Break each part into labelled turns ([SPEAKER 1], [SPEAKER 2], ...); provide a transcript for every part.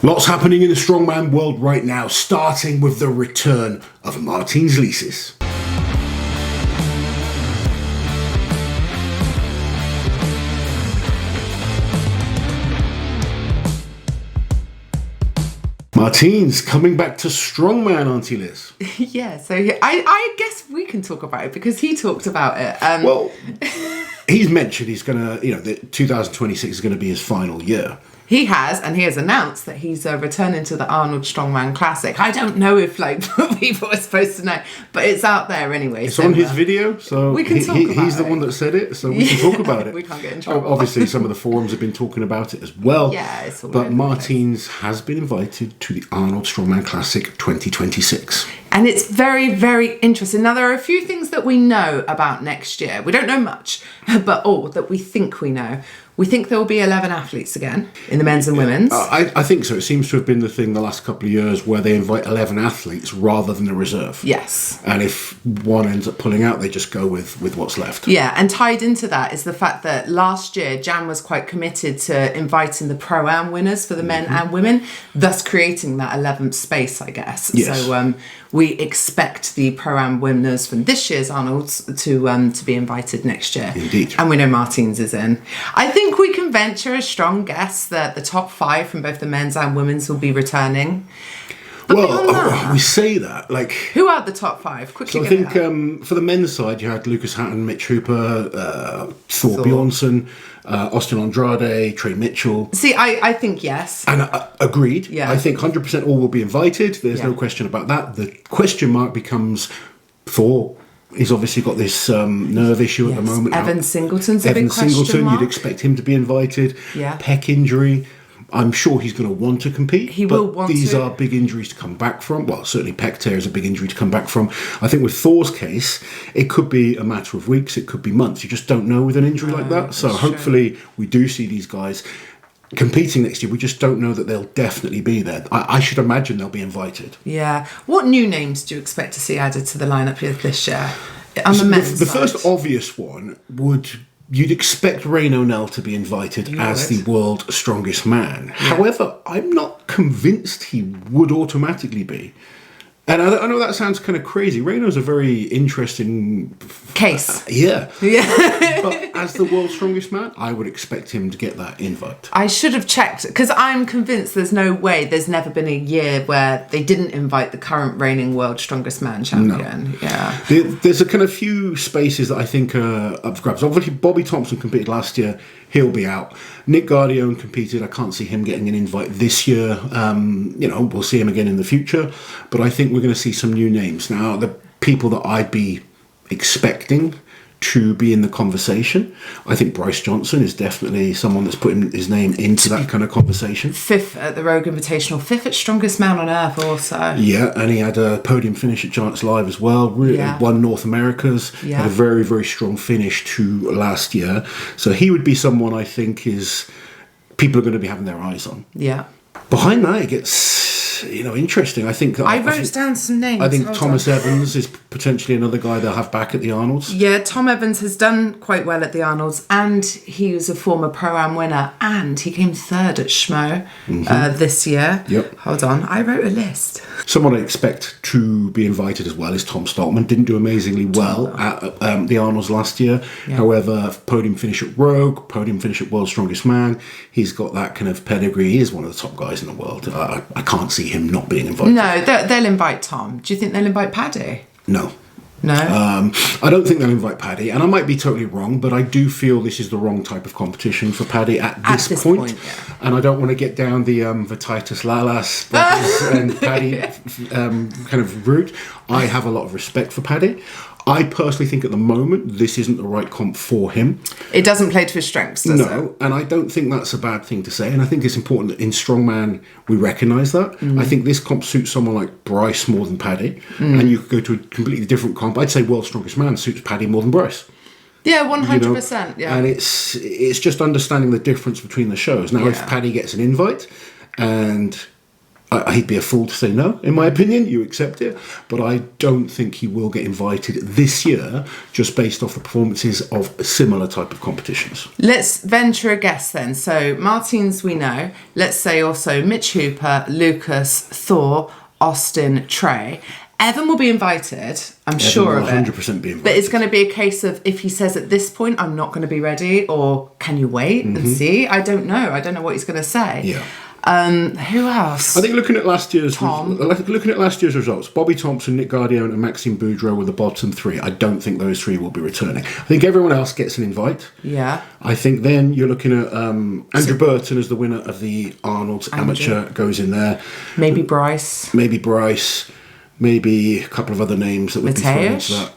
[SPEAKER 1] Lots happening in the strongman world right now, starting with the return of Martins Licis. Martins coming back to strongman, Auntie Liz.
[SPEAKER 2] Yeah, so I guess we can talk about it because he talked about it.
[SPEAKER 1] Well, he's mentioned he's going to, that 2026 is going to be his final year.
[SPEAKER 2] He has announced that he's returning to the Arnold Strongman Classic. I don't know if people are supposed to know, but it's out there anyway.
[SPEAKER 1] It's on his video, so
[SPEAKER 2] we can talk about
[SPEAKER 1] he's the one that said it, so we can talk about it.
[SPEAKER 2] We can't get in trouble.
[SPEAKER 1] Obviously, some of the forums have been talking about it as well.
[SPEAKER 2] Yeah, it's all
[SPEAKER 1] but Martins has been invited to the Arnold Strongman Classic 2026.
[SPEAKER 2] And it's very, very interesting. Now, there are a few things that we know about next year. We don't know much, but all that we think we know. We think there will be 11 athletes again in the men's and women's.
[SPEAKER 1] I think so. It seems to have been the thing the last couple of years where they invite 11 athletes rather than a reserve.
[SPEAKER 2] Yes.
[SPEAKER 1] And if one ends up pulling out, they just go with what's left.
[SPEAKER 2] Yeah, and tied into that is the fact that last year, Jan was quite committed to inviting the Pro-Am winners for the men and women, thus creating that 11th space, I guess.
[SPEAKER 1] Yes.
[SPEAKER 2] So we expect the Pro-Am winners from this year's Arnold's to be invited next year.
[SPEAKER 1] Indeed.
[SPEAKER 2] And we know Martins is in. I think we can venture a strong guess that the top 5 from both the men's and women's will be returning. But
[SPEAKER 1] well, we say that,
[SPEAKER 2] who are the top 5? Quickly.
[SPEAKER 1] So I think for the men's side, you had Lucas Hatton, Mitch Hooper, Thor Bjornsson, Austin Andrade, Trey Mitchell.
[SPEAKER 2] See, I think yes.
[SPEAKER 1] And agreed.
[SPEAKER 2] Yeah.
[SPEAKER 1] I think 100% all will be invited. There's no question about that. The question mark becomes Thor. He's obviously got this nerve issue at the moment.
[SPEAKER 2] Evan Singleton's a big question mark.
[SPEAKER 1] You'd expect him to be invited.
[SPEAKER 2] Yeah.
[SPEAKER 1] Pec injury. I'm sure he's going to want to compete.
[SPEAKER 2] He will want to.
[SPEAKER 1] These are big injuries to come back from. Well, certainly pec tear is a big injury to come back from. I think with Thor's case, it could be a matter of weeks. It could be months. You just don't know with an injury like that. So hopefully we do see these guys competing next year. We just don't know that they'll definitely be there. I should imagine they'll be invited.
[SPEAKER 2] Yeah. What new names do you expect to see added to the lineup this year? On the men's
[SPEAKER 1] The
[SPEAKER 2] side?
[SPEAKER 1] first obvious one you'd expect Rain O'Neill to be invited as the world's strongest man. Yeah. However, I'm not convinced he would automatically be. And I know that sounds kind of crazy. Reno's a very interesting
[SPEAKER 2] case.
[SPEAKER 1] Yeah.
[SPEAKER 2] Yeah.
[SPEAKER 1] But as the world's strongest man, I would expect him to get that invite.
[SPEAKER 2] I should have checked, because I'm convinced there's never been a year where they didn't invite the current reigning world's strongest man champion. No. Yeah.
[SPEAKER 1] There's a kind of few spaces that I think are up for grabs. Obviously, Bobby Thompson competed last year. He'll be out. Nick Guardione competed. I can't see him getting an invite this year. We'll see him again in the future. But I think we're going to see some new names. Now, the people that I'd be expecting to be in the conversation, I think Bryce Johnson is definitely someone that's putting his name into that kind of conversation.
[SPEAKER 2] 5th at the Rogue Invitational, 5th at Strongest Man on Earth also.
[SPEAKER 1] Yeah, and he had a podium finish at Giants Live as well. Won North America's. Had a very, very strong finish to last year. So he would be someone I think people are going to be having their eyes on.
[SPEAKER 2] Yeah.
[SPEAKER 1] Behind that, it gets interesting. I
[SPEAKER 2] wrote down some names.
[SPEAKER 1] I think Thomas Evans is potentially another guy they'll have back at the Arnold's.
[SPEAKER 2] Yeah, Tom Evans has done quite well at the Arnold's, and he was a former Pro-Am winner, and he came 3rd at Schmo this year.
[SPEAKER 1] Yep.
[SPEAKER 2] Hold on, I wrote a list.
[SPEAKER 1] Someone I expect to be invited as well is Tom Stoltman. Didn't do amazingly well at the Arnold's last year. Yeah. However, podium finish at Rogue, podium finish at World's Strongest Man. He's got that kind of pedigree. He is one of the top guys in the world. I can't see him not being invited.
[SPEAKER 2] No, they'll invite Tom. Do you think they'll invite Paddy?
[SPEAKER 1] No.
[SPEAKER 2] No?
[SPEAKER 1] I don't think they'll invite Paddy, and I might be totally wrong, but I do feel this is the wrong type of competition for Paddy at this point. Yeah. And I don't want to get down the Titus Lalas and Paddy kind of route. I have a lot of respect for Paddy. I personally think at the moment this isn't the right comp for him.
[SPEAKER 2] It doesn't play to his strengths, does it?
[SPEAKER 1] No, and I don't think that's a bad thing to say. And I think it's important that in Strongman we recognise that. I think this comp suits someone like Bryce more than Paddy. And you could go to a completely different comp. I'd say World's Strongest Man suits Paddy more than Bryce.
[SPEAKER 2] Yeah, 100%. Yeah.
[SPEAKER 1] And it's just understanding the difference between the shows. Now, if Paddy gets an invite and He'd be a fool to say no, in my opinion. You accept it. But I don't think he will get invited this year just based off the performances of similar type of competitions.
[SPEAKER 2] Let's venture a guess then. So Martins we know. Let's say also Mitch Hooper, Lucas, Thor, Austin, Trey. Evan will be invited, I'm sure of it.
[SPEAKER 1] 100% be invited.
[SPEAKER 2] But it's going to be a case of if he says at this point, I'm not going to be ready, or can you wait and see? I don't know. I don't know what he's going to say.
[SPEAKER 1] Yeah.
[SPEAKER 2] Who else?
[SPEAKER 1] I think looking at last year's results, Bobby Thompson, Nick Gardione and Maxime Boudreau were the bottom three. I don't think those three will be returning. I think everyone else gets an invite.
[SPEAKER 2] Yeah.
[SPEAKER 1] I think then you're looking at Andrew Burton as the winner of the Arnold's Amateur goes in there.
[SPEAKER 2] Maybe Bryce.
[SPEAKER 1] Maybe a couple of other names that would be thrown into that.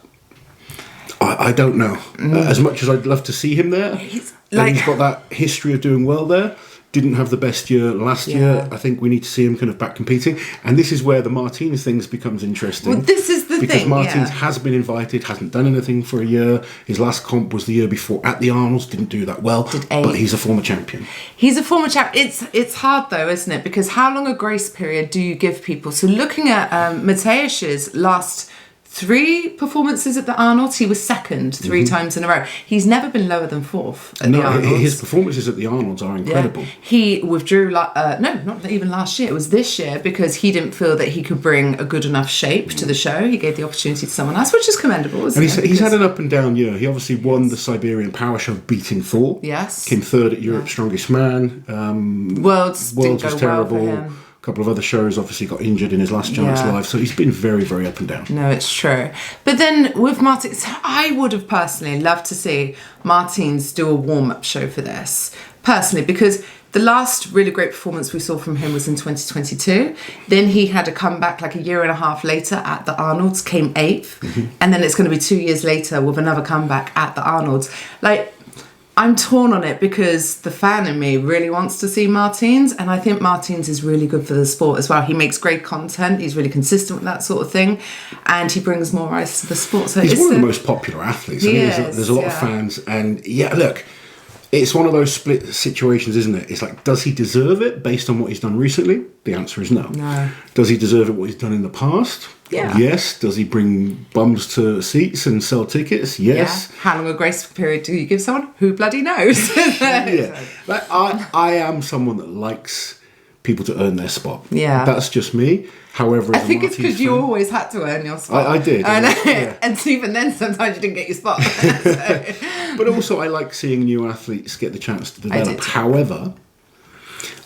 [SPEAKER 1] I don't know. As much as I'd love to see him there, he's got that history of doing well there. Didn't have the best year last year. I think we need to see him kind of back competing. And this is where the Martins things becomes interesting.
[SPEAKER 2] Well, this is the thing.
[SPEAKER 1] Because Martins has been invited, hasn't done anything for a year. His last comp was the year before at the Arnold's, didn't do that well. But he's a former champion.
[SPEAKER 2] He's a former champion. It's hard though, isn't it? Because how long a grace period do you give people? So looking at Mateusz's last 3 performances at the Arnold's, he was second 3 times in a row. He's never been lower than 4th at the Arnold's.
[SPEAKER 1] His performances at the Arnold's are incredible.
[SPEAKER 2] Yeah. He withdrew, not even last year, it was this year, because he didn't feel that he could bring a good enough shape to the show. He gave the opportunity to someone else, which is commendable, isn't it?
[SPEAKER 1] He's had an up and down year. He obviously won the Siberian Power Show beating Thor.
[SPEAKER 2] Yes.
[SPEAKER 1] Came 3rd at Europe's Strongest Man.
[SPEAKER 2] Worlds didn't go
[SPEAKER 1] terrible.
[SPEAKER 2] well for him.
[SPEAKER 1] A couple of other shows, obviously got injured in his last Giants Live, so he's been very, very up and down.
[SPEAKER 2] No, it's true. But then with Martins, I would have personally loved to see Martins do a warm-up show for this, personally, because the last really great performance we saw from him was in 2022. Then he had a comeback like a year and a half later at the Arnold's, came 8th, and then it's going to be 2 years later with another comeback at the Arnold's. I'm torn on it because the fan in me really wants to see Martins, and I think Martins is really good for the sport as well. He makes great content, he's really consistent with that sort of thing, and he brings more eyes to the sport. So
[SPEAKER 1] he's one of the most popular athletes. There's a lot of fans, and look, it's one of those split situations, isn't it? It's like, does he deserve it based on what he's done recently? The answer is no.
[SPEAKER 2] No.
[SPEAKER 1] Does he deserve it what he's done in the past?
[SPEAKER 2] Yeah.
[SPEAKER 1] Yes. Does he bring bums to seats and sell tickets? Yes.
[SPEAKER 2] Yeah. How long a grace period do you give someone? Who bloody knows?
[SPEAKER 1] I am someone that likes people to earn their spot.
[SPEAKER 2] Yeah.
[SPEAKER 1] That's just me. However,
[SPEAKER 2] I think it's because you always had to earn your spot.
[SPEAKER 1] I did.
[SPEAKER 2] And even then, sometimes you didn't get your spot.
[SPEAKER 1] But also, I like seeing new athletes get the chance to develop. However,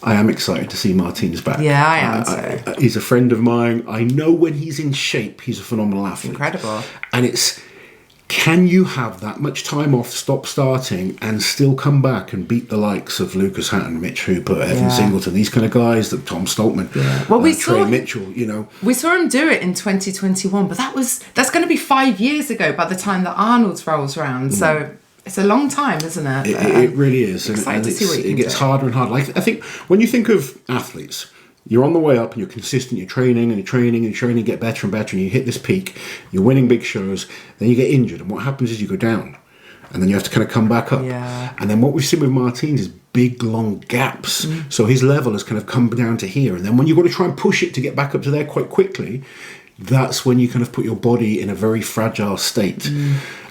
[SPEAKER 1] I am excited to see Martins back.
[SPEAKER 2] Yeah, I am too.
[SPEAKER 1] He's a friend of mine. I know when he's in shape, he's a phenomenal athlete.
[SPEAKER 2] Incredible.
[SPEAKER 1] And it's, can you have that much time off, stop starting, and still come back and beat the likes of Lucas Hatton, Mitch Hooper, Evan Singleton, these kind of guys, Tom Stoltman,
[SPEAKER 2] well,
[SPEAKER 1] Trey Mitchell,
[SPEAKER 2] We saw him do it in 2021, but that's going to be 5 years ago by the time the Arnold's rolls around. So it's a long time, isn't it?
[SPEAKER 1] It really is.
[SPEAKER 2] Excited to see what you can
[SPEAKER 1] it gets
[SPEAKER 2] do.
[SPEAKER 1] harder and harder. I think when you think of athletes, you're on the way up and you're consistent, you're training and you're training and you're training, get better and better, and you hit this peak, you're winning big shows, then you get injured, and what happens is you go down, and then you have to kind of come back up.
[SPEAKER 2] Yeah.
[SPEAKER 1] And then what we've seen with Martins is big, long gaps. So his level has kind of come down to here, and then when you've got to try and push it to get back up to there quite quickly, that's when you kind of put your body in a very fragile state.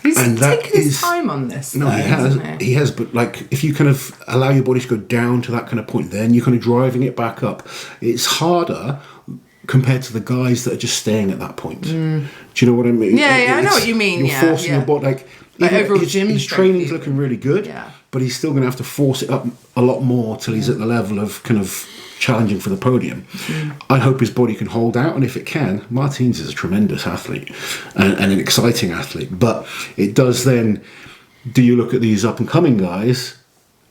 [SPEAKER 2] He's taken his time on this.
[SPEAKER 1] No, he has. But if you kind of allow your body to go down to that kind of point, then you're kind of driving it back up. It's harder compared to the guys that are just staying at that point. Do you know what I mean?
[SPEAKER 2] Yeah, I know what you mean.
[SPEAKER 1] You're forcing your body. His training's looking really good, but he's still going to have to force it up a lot more till he's at the level of kind of challenging for the podium. I hope his body can hold out, and if it can, Martins is a tremendous athlete and an exciting athlete. But it does then, do you look at these up and coming guys,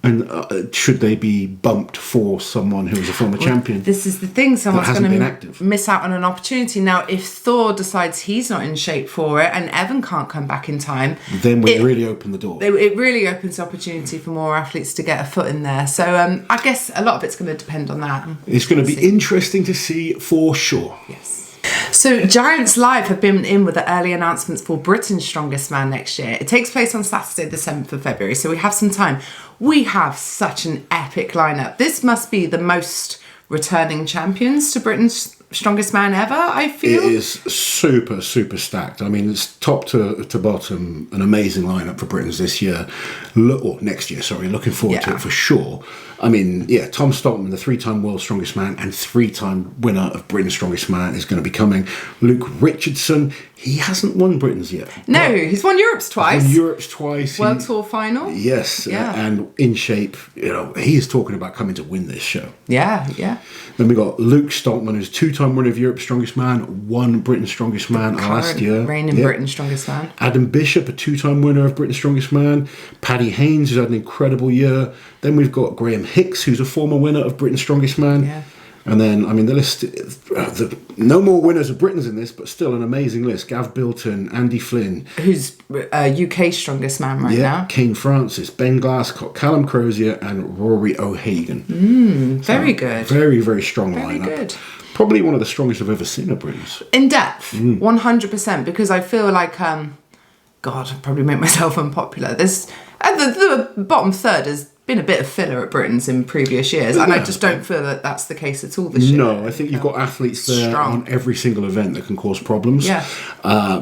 [SPEAKER 1] and should they be bumped for someone who is a former champion?
[SPEAKER 2] This is the thing, someone's going
[SPEAKER 1] to
[SPEAKER 2] miss out on an opportunity. Now, if Thor decides he's not in shape for it and Evan can't come back in time,
[SPEAKER 1] then we really open the door.
[SPEAKER 2] It really opens the opportunity for more athletes to get a foot in there. So I guess a lot of it's going to depend on that.
[SPEAKER 1] It's going to be interesting to see for sure.
[SPEAKER 2] Yes. So Giants Live have been in with the early announcements for Britain's Strongest Man next year. It takes place on Saturday the 7th of February, so we have some time. We have such an epic lineup. This must be the most returning champions to Britain's Strongest Man ever, I feel.
[SPEAKER 1] It is super, super stacked. I mean, it's top to bottom, an amazing lineup for Britain's this year. Next year, sorry. Looking forward to it for sure. I mean, yeah, Tom Stoltman, the 3-time World's Strongest Man and 3-time winner of Britain's Strongest Man, is going to be coming. Luke Richardson, he hasn't won Britain's yet.
[SPEAKER 2] No, he's won Europe's twice.
[SPEAKER 1] World
[SPEAKER 2] Tour final.
[SPEAKER 1] Yes, and in shape. You know, he is talking about coming to win this show.
[SPEAKER 2] Yeah.
[SPEAKER 1] Then we got Luke Stoltman, who's 2-time winner of Europe's Strongest Man, won Britain's Strongest Man last year.
[SPEAKER 2] Reigning Britain's Strongest Man.
[SPEAKER 1] Adam Bishop, a 2-time winner of Britain's Strongest Man. Paddy Haynes, who's had an incredible year. Then we've got Graham Hicks, who's a former winner of Britain's Strongest Man.
[SPEAKER 2] Yeah.
[SPEAKER 1] And then, I mean, the list, no more winners of Britain's in this, but still an amazing list. Gav Bilton, Andy Flynn.
[SPEAKER 2] Who's UK's Strongest Man right now.
[SPEAKER 1] Kane Francis, Ben Glasscock, Callum Crozier, and Rory O'Hagan.
[SPEAKER 2] Very good.
[SPEAKER 1] Very, very strong
[SPEAKER 2] Very
[SPEAKER 1] lineup.
[SPEAKER 2] good.
[SPEAKER 1] Probably one of the strongest I've ever seen at Britain's.
[SPEAKER 2] In depth, 100%, because I feel like, God, I'd probably make myself unpopular. There's, the bottom third has been a bit of filler at Britain's in previous years, and I just don't feel that that's the case at all this year.
[SPEAKER 1] No, I think you've got athletes there on every single event that can cause problems.
[SPEAKER 2] Yeah.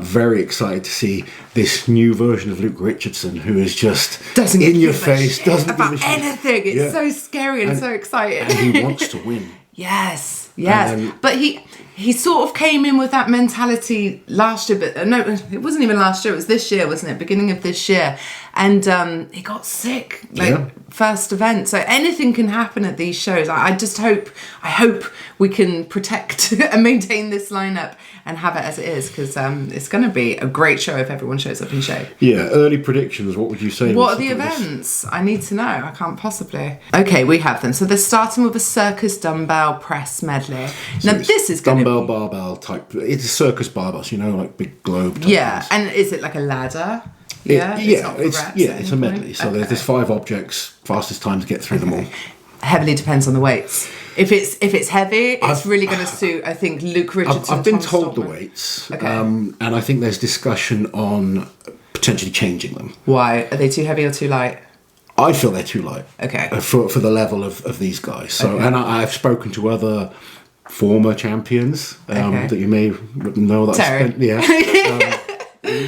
[SPEAKER 1] Very excited to see this new version of Luke Richardson, who is just
[SPEAKER 2] doesn't
[SPEAKER 1] in your
[SPEAKER 2] give a
[SPEAKER 1] face,
[SPEAKER 2] shit
[SPEAKER 1] doesn't
[SPEAKER 2] about
[SPEAKER 1] give a shit.
[SPEAKER 2] anything. It's so scary and so exciting.
[SPEAKER 1] And he wants to win.
[SPEAKER 2] Yes. But he sort of came in with that mentality last year, but no, it wasn't even last year, it was this year, wasn't it? Beginning of this year. And he got sick, first event. So anything can happen at these shows. I hope we can protect and maintain this lineup and have it as it is, because it's going to be a great show if everyone shows up in shape.
[SPEAKER 1] Yeah, early predictions, what would you say?
[SPEAKER 2] What are the events? I need to know. I can't possibly. Okay, we have them. So they're starting with a circus dumbbell press medley. Now this is going to be...
[SPEAKER 1] Dumbbell, barbell type. It's circus barbells, you know, like big globe type
[SPEAKER 2] Yeah,
[SPEAKER 1] ones.
[SPEAKER 2] and is it like a ladder?
[SPEAKER 1] It's a medley. So there's 5 objects, fastest time to get through them all.
[SPEAKER 2] Heavily depends on the weights. If it's heavy, it's really going to suit, I think, Luke Richardson.
[SPEAKER 1] I've been told the weights, and I think there's discussion on potentially changing them.
[SPEAKER 2] Why? Are they too heavy or too light?
[SPEAKER 1] I feel they're too light.
[SPEAKER 2] Okay.
[SPEAKER 1] For the level of these guys. So, and I've spoken to other former champions that you may know that
[SPEAKER 2] Terry.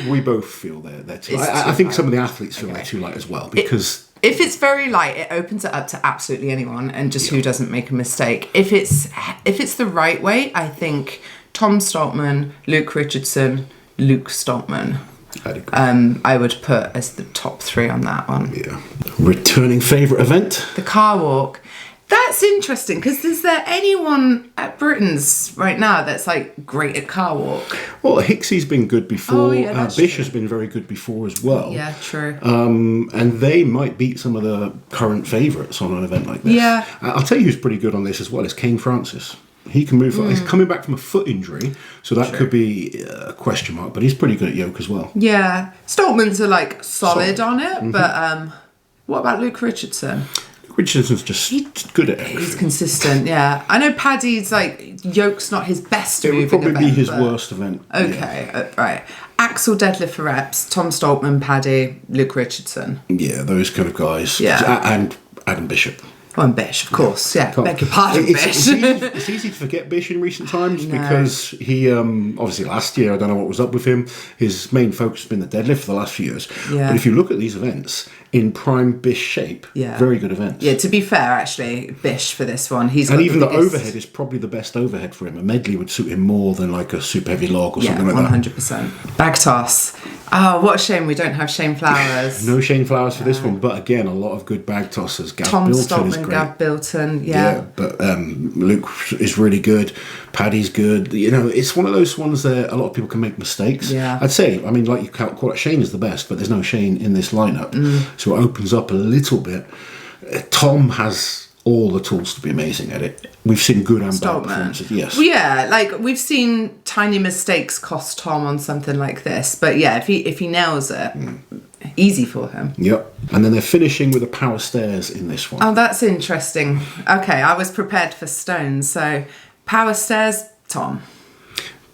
[SPEAKER 1] We both feel they're too light. I think some of the athletes feel they're too light as well, because...
[SPEAKER 2] If it's very light, it opens it up to absolutely anyone, and just who doesn't make a mistake. If it's the right weight, I think Tom Stoltman, Luke Richardson, Luke Stoltman, I would put as the top 3 on that one.
[SPEAKER 1] Yeah. Returning favourite event?
[SPEAKER 2] The car walk. That's interesting, because is there anyone at Britain's right now that's like great at car walk?
[SPEAKER 1] Well, Hicksy's been good before. Bish
[SPEAKER 2] true.
[SPEAKER 1] has been very good before as well.
[SPEAKER 2] Yeah, true.
[SPEAKER 1] And they might beat some of the current favourites on an event like this.
[SPEAKER 2] Yeah.
[SPEAKER 1] I'll tell you who's pretty good on this as well is Kane Francis. He can move. He's coming back from a foot injury, so that could be a question mark, but he's pretty good at yoke as well.
[SPEAKER 2] Yeah. Stoltman's are like solid on it, but what about Luke Richardson?
[SPEAKER 1] Richardson's just good at it.
[SPEAKER 2] He's consistent, yeah. I know Paddy's like yoke's not his best moving event.
[SPEAKER 1] It would probably be his worst event.
[SPEAKER 2] Okay, right. Axel deadlift for reps, Tom Stoltman, Paddy, Luke Richardson.
[SPEAKER 1] Yeah, those kind of guys.
[SPEAKER 2] Yeah.
[SPEAKER 1] And Adam Bishop.
[SPEAKER 2] Oh, and Bish, of course. Yeah, beg your pardon, Bish.
[SPEAKER 1] It's easy to forget Bish in recent times because he, obviously last year, I don't know what was up with him, his main focus has been the deadlift for the last few years.
[SPEAKER 2] Yeah.
[SPEAKER 1] But if you look at these events, in prime Bish shape, very good events.
[SPEAKER 2] Yeah, to be fair, actually, Bish for this one, he's got
[SPEAKER 1] and even the
[SPEAKER 2] biggest...
[SPEAKER 1] overhead is probably the best overhead for him. A medley would suit him more than like a super heavy log or something like that.
[SPEAKER 2] 100%. Bag toss. Oh, what a shame we don't have Shane Flowers.
[SPEAKER 1] No Shane Flowers for this one, but again, a lot of good bag tossers.
[SPEAKER 2] Tom Stoltman, Gav Bilton,
[SPEAKER 1] but Luke is really good. Paddy's good. You know, it's one of those ones that a lot of people can make mistakes.
[SPEAKER 2] Yeah.
[SPEAKER 1] I'd say, I mean, like you call it, Shane is the best, but there's no Shane in this lineup. So it opens up a little bit. Tom has all the tools to be amazing at it. We've seen good and bad performances. Yes.
[SPEAKER 2] Well, yeah, like we've seen tiny mistakes cost Tom on something like this, but yeah, if he nails it, easy for him.
[SPEAKER 1] Yep. And then they're finishing with the power stairs in this one.
[SPEAKER 2] Oh, that's interesting. Okay, I was prepared for stones, so power stairs, Tom.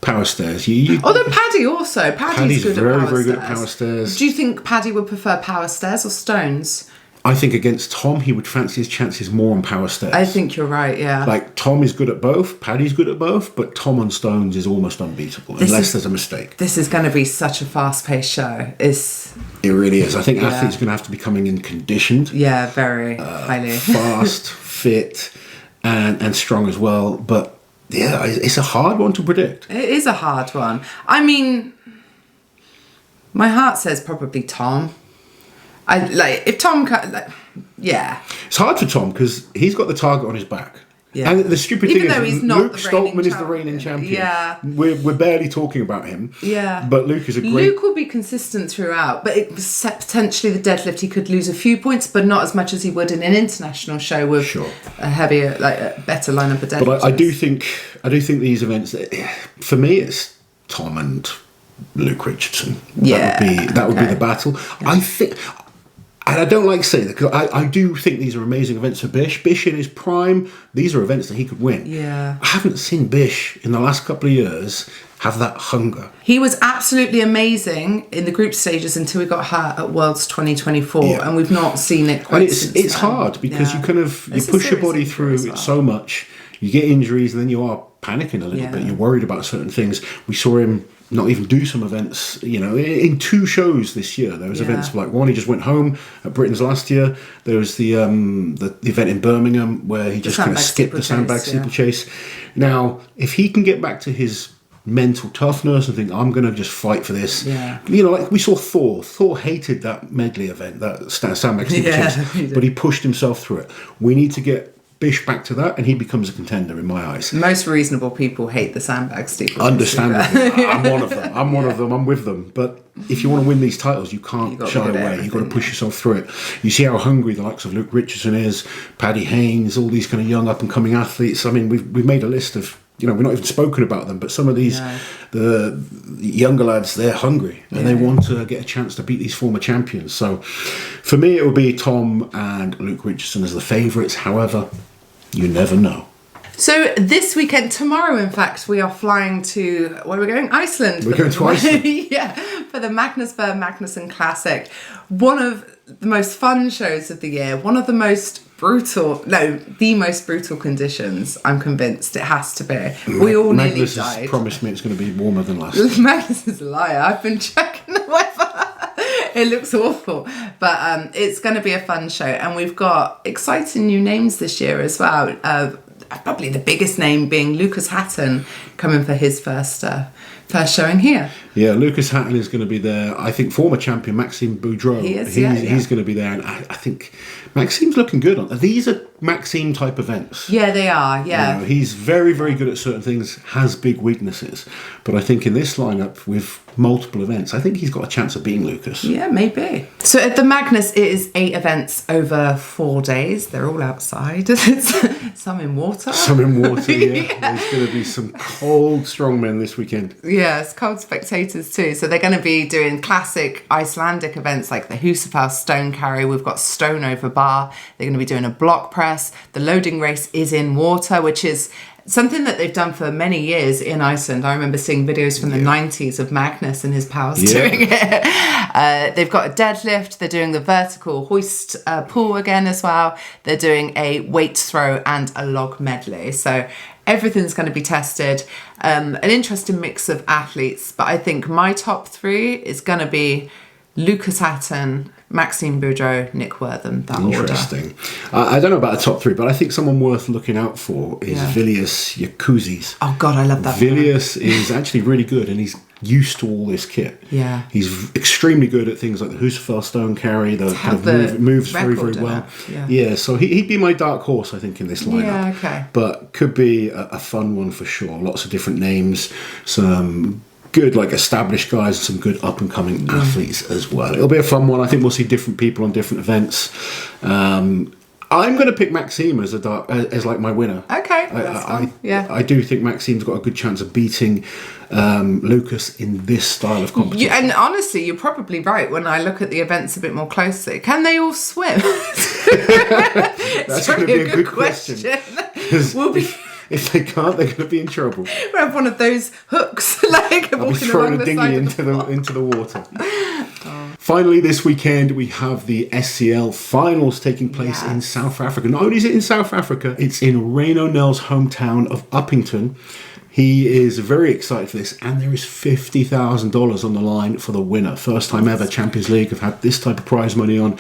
[SPEAKER 1] Power stairs.
[SPEAKER 2] Although Paddy also. Paddy's good
[SPEAKER 1] very,
[SPEAKER 2] at power
[SPEAKER 1] very
[SPEAKER 2] stairs.
[SPEAKER 1] good at power stairs.
[SPEAKER 2] Do you think Paddy would prefer power stairs or stones?
[SPEAKER 1] I think against Tom, he would fancy his chances more on power stairs.
[SPEAKER 2] I think you're right, yeah.
[SPEAKER 1] Like, Tom is good at both, Paddy's good at both, but Tom on stones is almost unbeatable, unless there's a mistake.
[SPEAKER 2] This is going to be such a fast-paced show. It
[SPEAKER 1] really is. I think athletes are going to have to be coming in conditioned.
[SPEAKER 2] Yeah, very highly.
[SPEAKER 1] Fast, fit, and strong as well. But, yeah, it's a hard one to predict.
[SPEAKER 2] It is a hard one. I mean, my heart says probably Tom. If Tom, yeah.
[SPEAKER 1] It's hard for Tom because he's got the target on his back.
[SPEAKER 2] Yeah.
[SPEAKER 1] And the stupid
[SPEAKER 2] Even
[SPEAKER 1] thing
[SPEAKER 2] though
[SPEAKER 1] is,
[SPEAKER 2] he's not
[SPEAKER 1] Luke
[SPEAKER 2] the reigning
[SPEAKER 1] Stoltman is the reigning champion.
[SPEAKER 2] Yeah.
[SPEAKER 1] We're barely talking about him.
[SPEAKER 2] Yeah.
[SPEAKER 1] But Luke is a great...
[SPEAKER 2] Luke will be consistent throughout, but potentially the deadlift he could lose a few points, but not as much as he would in an international show with a heavier, a better lineup of deadlifters.
[SPEAKER 1] But I do think these events, for me, it's Tom and Luke Richardson.
[SPEAKER 2] Yeah.
[SPEAKER 1] That would be the battle. Yeah. I think... And I don't like saying that because I do think these are amazing events for Bish. Bish in his prime, these are events that he could win.
[SPEAKER 2] Yeah.
[SPEAKER 1] I haven't seen Bish in the last couple of years have that hunger.
[SPEAKER 2] He was absolutely amazing in the group stages until he got hurt at Worlds 2024, and we've not seen it quite since
[SPEAKER 1] it's
[SPEAKER 2] then.
[SPEAKER 1] hard because you push your body through it so much, you get injuries, and then you are panicking a little bit. You're worried about certain things. We saw him not even do some events, in 2 shows this year. There was events like one, he just went home at Britain's last year. There was the event in Birmingham where he just kind of skipped the sandbag steeplechase. Now, if he can get back to his mental toughness and think, I'm going to just fight for this.
[SPEAKER 2] Yeah.
[SPEAKER 1] Like we saw Thor. Thor hated that medley event, that sandbag steeplechase, but he pushed himself through it. We need to get Bish back to that, and he becomes a contender in my eyes.
[SPEAKER 2] Most reasonable people hate the sandbag steeplechase.
[SPEAKER 1] Understandably. I'm one of them. I'm with them. But if you want to win these titles, you can't shy away. You've got to push yourself through it. You see how hungry the likes of Luke Richardson is, Paddy Haynes, all these kind of young up-and-coming athletes. I mean, we've made a list of, we've not even spoken about them, but some of these, the younger lads, they're hungry and they want to get a chance to beat these former champions. So for me, it will be Tom and Luke Richardson as the favourites. However, you never know.
[SPEAKER 2] So this weekend, tomorrow, in fact, we are flying to, where are we going? Iceland.
[SPEAKER 1] We're going to Iceland.
[SPEAKER 2] Yeah, for the Magnus Magnuson Classic. One of the most fun shows of the year. One of the most the most brutal conditions, I'm convinced it has to be. We all nearly died.
[SPEAKER 1] Magnus has promised me it's going to be warmer than last year.
[SPEAKER 2] Magnus is a liar. I've been checking the weather. It looks awful. But it's going to be a fun show. And we've got exciting new names this year as well. Probably the biggest name being Lucas Hatton coming for his first showing here.
[SPEAKER 1] Yeah, Lucas Hatton is going to be there. I think former champion Maxime Boudreau. He's going to be there. And I think Maxime's looking good. These are Maxime type events.
[SPEAKER 2] Yeah, they are, yeah.
[SPEAKER 1] He's very, very good at certain things, has big weaknesses. But I think in this lineup with multiple events, I think he's got a chance of beating Lucas.
[SPEAKER 2] Yeah, maybe. So at the Magnus, it is 8 events over 4 days. They're all outside. Some in water.
[SPEAKER 1] Some in water, yeah. There's going to be some cold strongmen this weekend.
[SPEAKER 2] Yeah, it's cold spectators too. So they're going to be doing classic Icelandic events like the Husafell stone carry. We've got stone over bar. They're going to be doing a block press. The loading race is in water, which is something that they've done for many years in Iceland. I remember seeing videos from the 90s of Magnus and his pals doing it. They've got a deadlift. They're doing the vertical hoist pull again as well. They're doing a weight throw and a log medley. So everything's going to be tested. An interesting mix of athletes. But I think my top 3 is going to be Lucas Hatton, Maxime Boudreau, Nick Wortham, that
[SPEAKER 1] Interesting. I don't know about the top 3, but I think someone worth looking out for is Vilius Jakuzis.
[SPEAKER 2] Oh God, I love that.
[SPEAKER 1] Vilius is actually really good and he's used to all this kit.
[SPEAKER 2] Yeah.
[SPEAKER 1] He's extremely good at things like the Husafell stone carry, moves very, very well. Yeah, so he'd be my dark horse, I think, in this lineup.
[SPEAKER 2] Yeah, okay.
[SPEAKER 1] But could be a fun one for sure. Lots of different names, some good established guys and some good up and coming athletes as well. It'll be a fun one. I think we'll see different people on different events. I'm going to pick Maxime as my winner.
[SPEAKER 2] Okay, that's fine.
[SPEAKER 1] I do think Maxime's got a good chance of beating Lucas in this style of competition.
[SPEAKER 2] And honestly, you're probably right when I look at the events a bit more closely. Can they all swim?
[SPEAKER 1] That's going to be a good question. If they can't, they're going to be in trouble.
[SPEAKER 2] We'll have one of those hooks,
[SPEAKER 1] I'll be throwing a dinghy into the water. Finally, this weekend we have the SCL finals taking place in South Africa. Not only is it in South Africa, it's in Reno Nell's hometown of Uppington. He is very excited for this, and there is $50,000 on the line for the winner. First time ever Champions League have had this type of prize money on,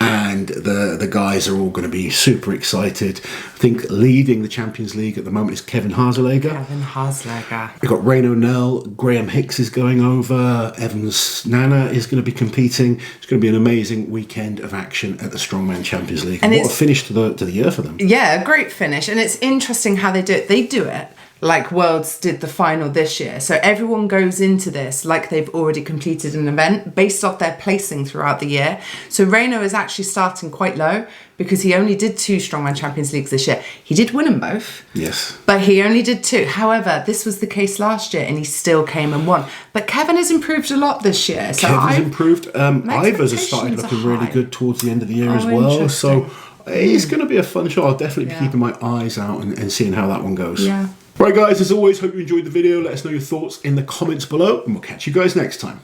[SPEAKER 1] and the guys are all going to be super excited. I think leading the Champions League at the moment is Kevin Hazelega. We've got Reno Nell, Graham Hicks is going over, Evans Nana is going to be competing. It's going to be an amazing weekend of action at the Strongman Champions League. And what a finish to the year for them.
[SPEAKER 2] Yeah, a great finish, and it's interesting how they do it. They do it like Worlds did the final this year. So everyone goes into this like they've already completed an event based off their placing throughout the year. So Reno is actually starting quite low because he only did 2 Strongman Champions Leagues this year. He did win them both.
[SPEAKER 1] Yes.
[SPEAKER 2] But he only did 2. However, this was the case last year and he still came and won. But Kevin has improved a lot this year. So
[SPEAKER 1] Kevin's improved. Ivers has started looking really good towards the end of the year as well. So it's going to be a fun show. I'll definitely be keeping my eyes out and seeing how that one goes.
[SPEAKER 2] Yeah.
[SPEAKER 1] Right guys, as always, hope you enjoyed the video. Let us know your thoughts in the comments below and we'll catch you guys next time.